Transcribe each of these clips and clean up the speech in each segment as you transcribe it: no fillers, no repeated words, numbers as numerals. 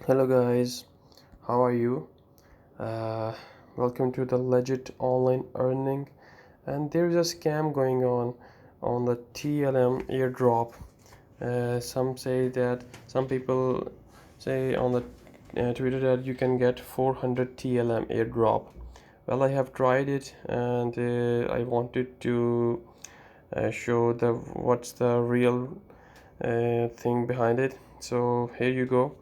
Hello guys, how are you? Uh, Welcome to the legit online earning. And there's a scam going on the TLM airdrop. Some people say on the Twitter that you can get 400 TLM airdrop. Well, I have tried it and I wanted to show what's the real thing behind it. So here you go.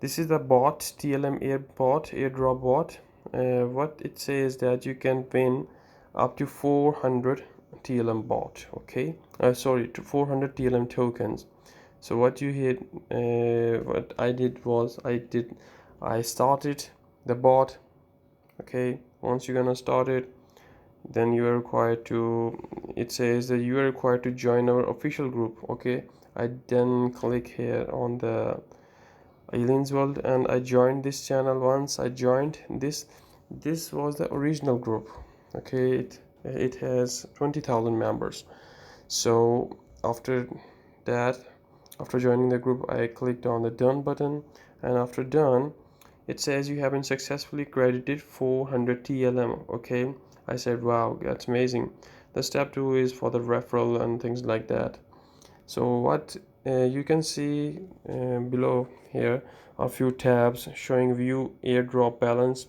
This is the bot TLM airdrop bot. What it says that you can win up to 400 TLM bot. Okay, sorry, to 400 TLM tokens. So what I did was I started the bot. Okay, once you're gonna start it, then you are required to. It says that you are required to join our official group. Okay, I then click here on the Aliens World and I joined this channel. Once I joined this was the original group. Okay, it has 20,000 members. So after that, after joining the group, I clicked on the done button, and after done it says you have been successfully credited 400 TLM. Okay, I said wow, that's amazing. The step 2 is for the referral and things like that. So what you can see below here are a few tabs showing view airdrop balance.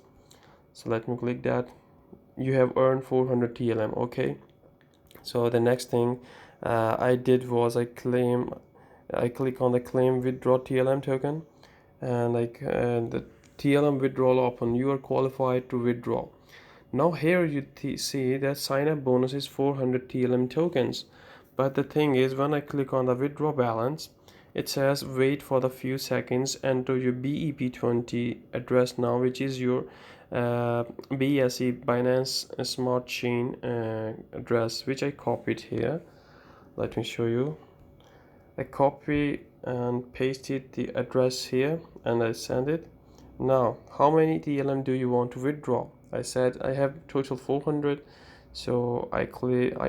So let me click that. You have earned 400 TLM. Okay, so the next thing I did was I click on the claim withdraw TLM token, and the TLM withdrawal open. You are qualified to withdraw. Now here you see that sign up bonus is 400 TLM tokens. But the thing is, when I click on the withdraw balance, it says wait for the few seconds, enter your BEP20 address now, which is your BSE Binance Smart Chain address, which I copied here. Let me show you. I copy and pasted the address here and I send it. Now, how many TLM do you want to withdraw? I said I have total 400, so I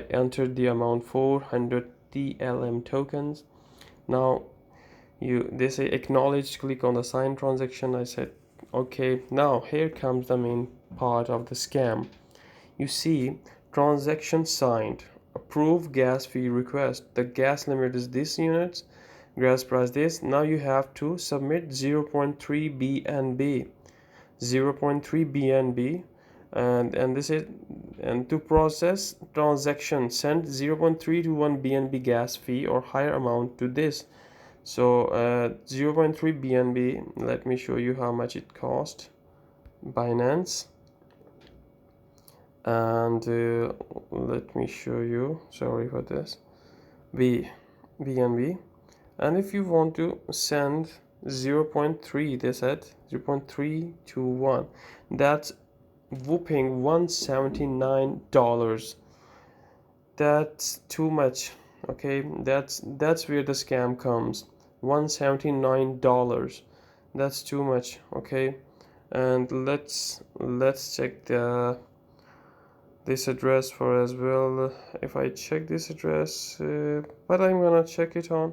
entered the amount 400 TLM tokens. Now they say acknowledge, click on the sign transaction. I said okay. Now here comes the main part of the scam. You see, transaction signed, approve gas fee request. The gas limit is this units, gas price this. Now you have to submit 0.3 BNB, 0.3 BNB, and this is, and to process transaction send 0.3 to 1 BNB gas fee or higher amount to this. So 0.3 BNB. Let me show you how much it cost. Binance. And let me show you, sorry for this, BNB. And if you want to send 0.3, they said 0.3 to 1, that's whooping $179. That's too much. Okay, that's where the scam comes. $179, that's too much. Okay, and let's check this address for as well. If I check this address, but I'm gonna check it on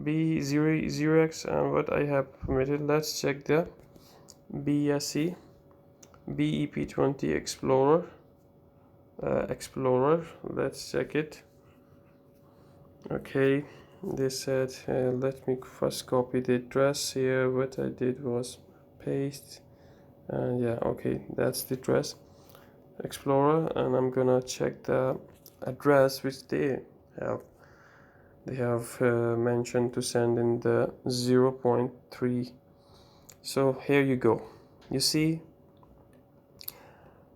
B0X and what I have permitted. Let's check the BSE BEP20 Explorer. Let's check it. Okay, they said let me first copy the address here. What I did was paste, and yeah, okay, that's the address. Explorer, and I'm gonna check the address which they have mentioned to send in the 0.3. So here you go. You see,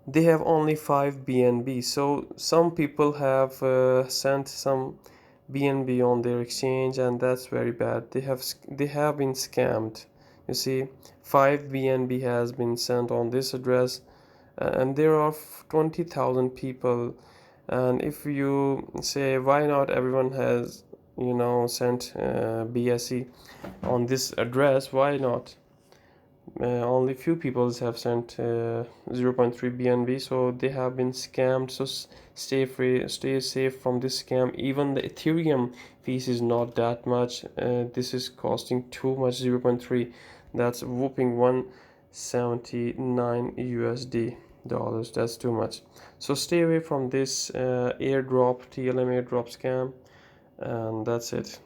they have only 5 BNB. So some people have sent some BNB on their exchange, and that's very bad. They have been scammed. You see, 5 BNB has been sent on this address, and there are 20,000 people. And if you say why not everyone has sent BSE on this address, why not only few people have sent 0.3 BNB, so they have been scammed. So stay safe from this scam. Even the Ethereum fees is not that much. This is costing too much, 0.3. That's whooping 179 USD dollars. That's too much. So stay away from this airdrop TLM airdrop scam, and that's it.